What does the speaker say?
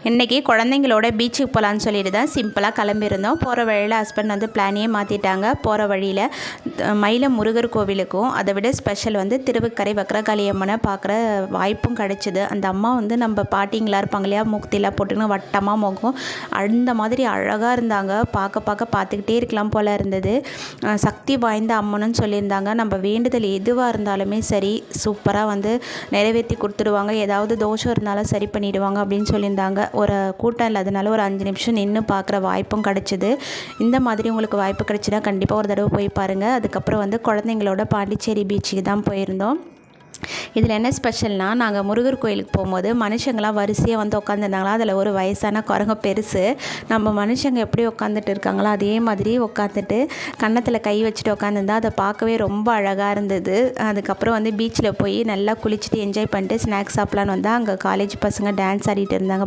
இன்றைக்கி குழந்தைங்களோட பீச்சுக்கு போகலான்னு சொல்லிட்டு தான் சிம்பிளாக கிளம்பியிருந்தோம். போகிற வழியில் ஹஸ்பண்ட் வந்து பிளானையே மாற்றிட்டாங்க. போகிற வழியில் மயிலம் முருகர் கோவிலுக்கும் அதை விட ஸ்பெஷல் வந்து திருவுக்கரை வக்ரகாளி அம்மனை பார்க்குற வாய்ப்பும் கிடச்சிது. அந்த அம்மா வந்து நம்ம பாட்டிங்களாக இருப்பாங்க இல்லையா, மூக்திலாம் போட்டுன்னு வட்டமாக முகம் அந்த மாதிரி அழகாக இருந்தாங்க. பார்த்துக்கிட்டே இருக்கலாம் போல் இருந்தது. சக்தி வாய்ந்த அம்மனுன்னு சொல்லியிருந்தாங்க. நம்ம வேண்டுதல் எதுவாக இருந்தாலுமே சரி சூப்பராக வந்து நிறைவேற்றி கொடுத்துடுவாங்க. ஏதாவது தோஷம் இருந்தாலும் சரி பண்ணிவிடுவாங்க அப்படின்னு சொல்லியிருந்தாங்க. ஒரு கூட்டம் இல்லாதனால ஒரு 5 நிமிஷம் நின்று பார்க்குற வாய்ப்பும் கிடச்சிது. இந்த மாதிரி உங்களுக்கு வாய்ப்பு கிடச்சினா கண்டிப்பாக ஒரு தடவை போய் பாருங்கள். அதுக்கப்புறம் வந்து குழந்தைங்களோட பாண்டிச்சேரி பீச்சுக்கு தான் போயிருந்தோம். இதில் என்ன ஸ்பெஷல்னால், நாங்கள் முருகர் கோயிலுக்கு போகும்போது மனுஷங்களாம் வரிசையாக வந்து உட்காந்துருந்தாங்களா. அதில் ஒரு வயசான குரங்கு பெருசு நம்ம மனுஷங்க எப்படி உட்காந்துட்டு இருக்காங்களோ அதே மாதிரி உட்காந்துட்டு கன்னத்தில் கை வச்சுட்டு உட்காந்துருந்தா அதை பார்க்கவே ரொம்ப அழகாக இருந்தது. அதுக்கப்புறம் வந்து பீச்சில் போய் நல்லா குளிச்சுட்டு என்ஜாய் பண்ணிட்டு ஸ்நாக்ஸ் சாப்பிட்லான்னு வந்தால் அங்கே காலேஜ் பசங்க டான்ஸ் ஆடிட்டு இருந்தாங்க.